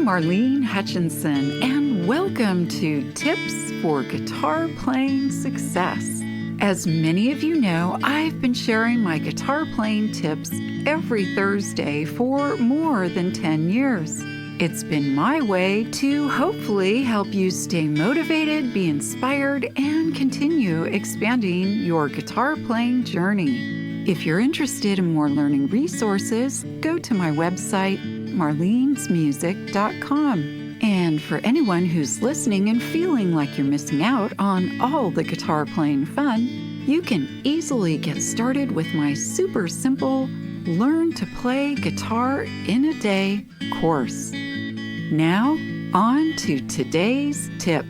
I'm Marlene Hutchinson, and welcome to Tips for Guitar Playing Success. As many of you know, I've been sharing my guitar playing tips every Thursday for more than 10 years. It's been my way to hopefully help you stay motivated, be inspired, and continue expanding your guitar playing journey. If you're interested in more learning resources, go to my website, marlenesmusic.com. And for anyone who's listening and feeling like you're missing out on all the guitar playing fun, you can easily get started with my super simple Learn to Play Guitar in a Day course. Now, on to today's tip.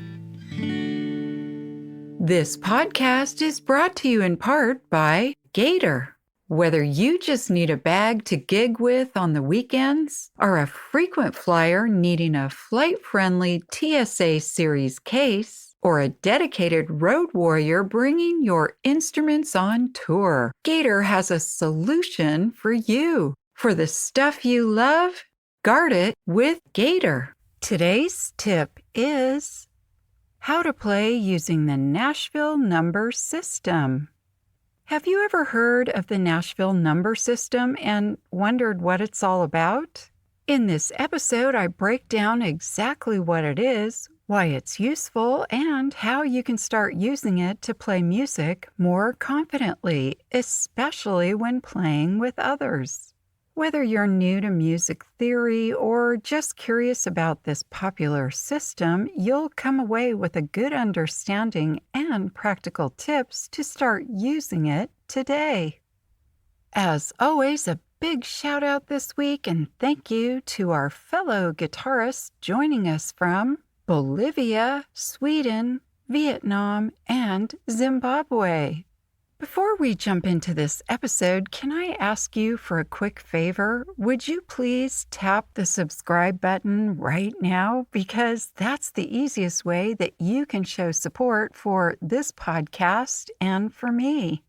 This podcast is brought to you in part by Gator. Whether you just need a bag to gig with on the weekends, or a frequent flyer needing a flight-friendly TSA Series case, or a dedicated road warrior bringing your instruments on tour, Gator has a solution for you. For the stuff you love, guard it with Gator. Today's tip is how to play using the Nashville Number System. Have you ever heard of the Nashville Number System and wondered what it's all about? In this episode, I break down exactly what it is, why it's useful, and how you can start using it to play music more confidently, especially when playing with others. Whether you're new to music theory or just curious about this popular system, you'll come away with a good understanding and practical tips to start using it today. As always, a big shout out this week and thank you to our fellow guitarists joining us from Bolivia, Sweden, Vietnam, and Zimbabwe. Before we jump into this episode, can I ask you for a quick favor? Would you please tap the subscribe button right now? Because that's the easiest way that you can show support for this podcast and for me.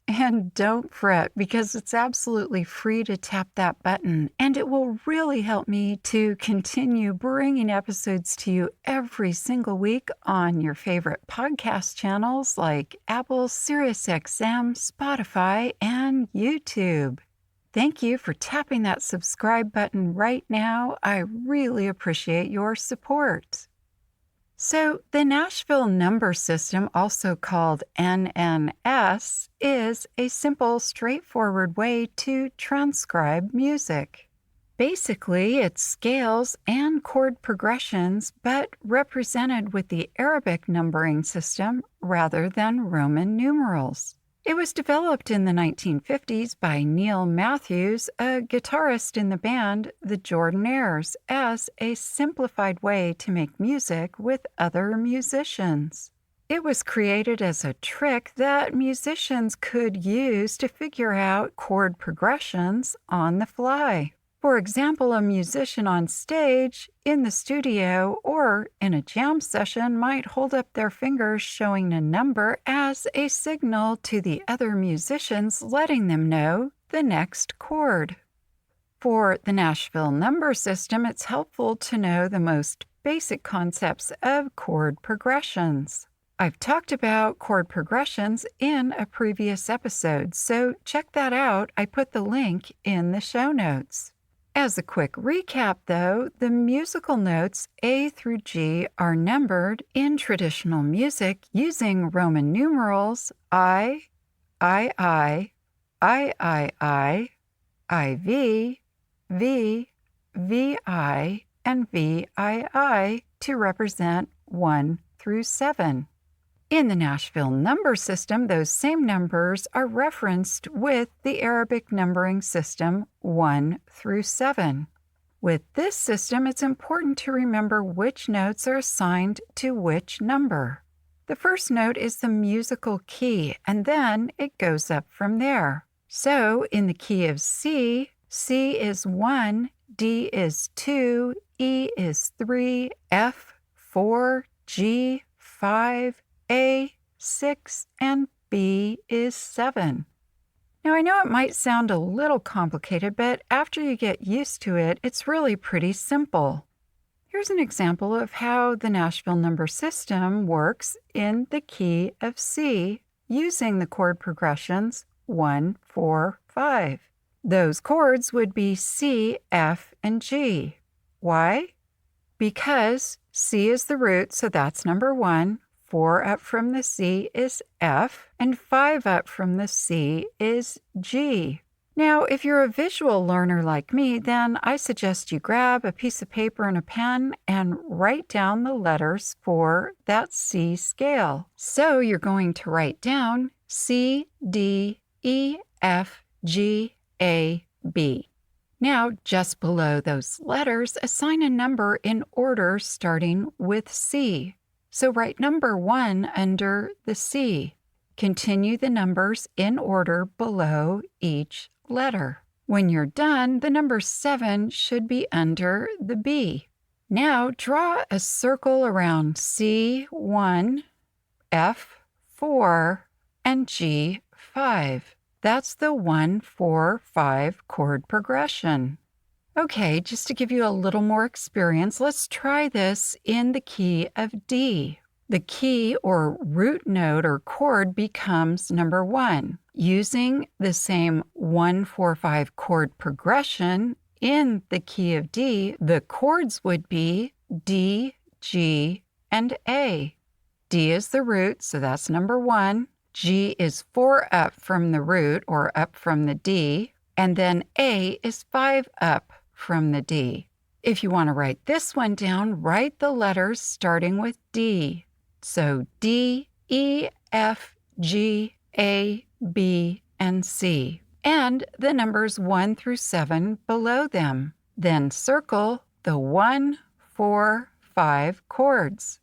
And don't fret, because it's absolutely free to tap that button, and it will really help me to continue bringing episodes to you every single week on your favorite podcast channels like Apple, SiriusXM, Spotify, and YouTube. Thank you for tapping that subscribe button right now. I really appreciate your support. So, the Nashville Number System, also called NNS, is a simple, straightforward way to transcribe music. Basically, it's scales and chord progressions, but represented with the Arabic numbering system rather than Roman numerals. It was developed in the 1950s by Neil Matthews, a guitarist in the band The Jordanaires, as a simplified way to make music with other musicians. It was created as a trick that musicians could use to figure out chord progressions on the fly. For example, a musician on stage, in the studio, or in a jam session might hold up their fingers showing a number as a signal to the other musicians, letting them know the next chord. For the Nashville Number System, it's helpful to know the most basic concepts of chord progressions. I've talked about chord progressions in a previous episode, so check that out. I put the link in the show notes. As a quick recap, though, the musical notes A through G are numbered in traditional music using Roman numerals I, IV, V, VI, and VII to represent 1 through 7. In the Nashville Number System, those same numbers are referenced with the Arabic numbering system 1 through 7. With this system, it's important to remember which notes are assigned to which number. The first note is the musical key, and then it goes up from there. So, in the key of C, C is 1, D is 2, E is 3, F 4, G 5, A 6, and B is 7. Now, I know it might sound a little complicated, but after you get used to it, it's really pretty simple. Here's an example of how the Nashville Number System works in the key of C using the chord progressions 1, 4, 5. Those chords would be C, F, and G. Why? Because C is the root, so that's number 1. 4 up from the C is F, and 5 up from the C is G. Now, if you're a visual learner like me, then I suggest you grab a piece of paper and a pen and write down the letters for that C scale. So you're going to write down C, D, E, F, G, A, B. Now, just below those letters, assign a number in order starting with C. So write number 1 under the C. Continue the numbers in order below each letter. When you're done, the number 7 should be under the B. Now draw a circle around C1, F4, and G5. That's the 1, 4, 5 chord progression. Okay, just to give you a little more experience, let's try this in the key of D. The key or root note or chord becomes number 1. Using the same 1, 4, 5 chord progression in the key of D, the chords would be D, G, and A. D is the root, so that's number 1. G is 4 up from the root or up from the D, and then A is 5 up from the D. If you want to write this one down, write the letters starting with D. So D, E, F, G, A, B, and C, and the numbers 1 through 7 below them. Then circle the 1, 4, 5 chords.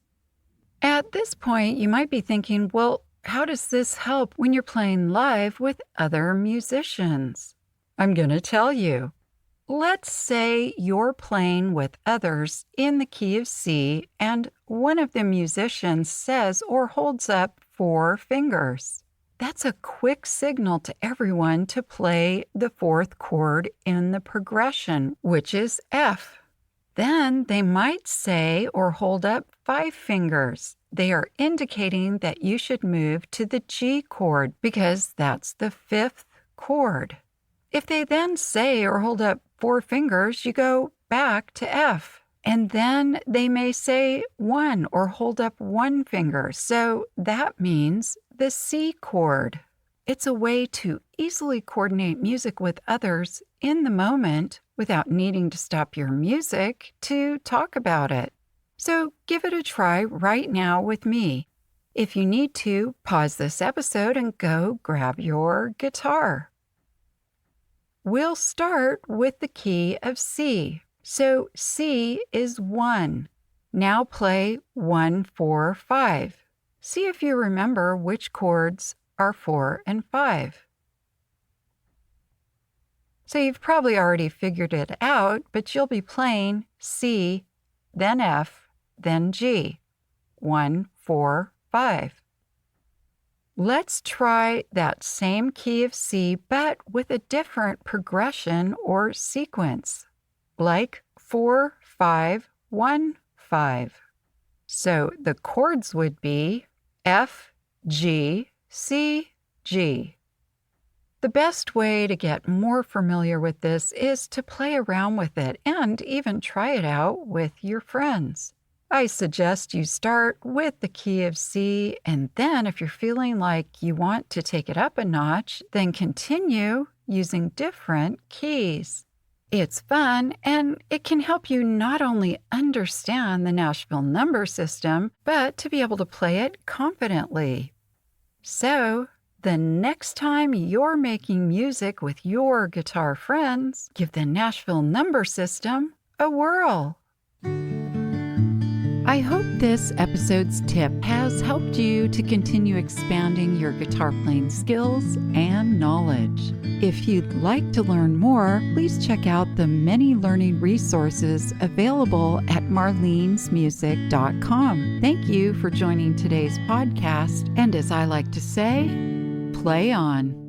At this point, you might be thinking, well, how does this help when you're playing live with other musicians? I'm going to tell you. Let's say you're playing with others in the key of C and one of the musicians says or holds up 4 fingers. That's a quick signal to everyone to play the 4th chord in the progression, which is F. Then they might say or hold up 5 fingers. They are indicating that you should move to the G chord because that's the 5th chord. If they then say or hold up 4 fingers, you go back to F. And then they may say 1 or hold up 1 finger. So that means the C chord. It's a way to easily coordinate music with others in the moment without needing to stop your music to talk about it. So give it a try right now with me. If you need to, pause this episode and go grab your guitar. We'll start with the key of C. So C is 1. Now play 1, 4, 5. See if you remember which chords are 4 and 5. So you've probably already figured it out, but you'll be playing C, then F, then G. 1, 4, 5. Let's try that same key of C, but with a different progression or sequence, like 4, 5, 1, 5. So the chords would be F, G, C, G. The best way to get more familiar with this is to play around with it and even try it out with your friends. I suggest you start with the key of C, and then if you're feeling like you want to take it up a notch, then continue using different keys. It's fun, and it can help you not only understand the Nashville Number System, but to be able to play it confidently. So, the next time you're making music with your guitar friends, give the Nashville Number System a whirl. I hope this episode's tip has helped you to continue expanding your guitar playing skills and knowledge. If you'd like to learn more, please check out the many learning resources available at marlenesmusic.com. Thank you for joining today's podcast, and as I like to say, play on.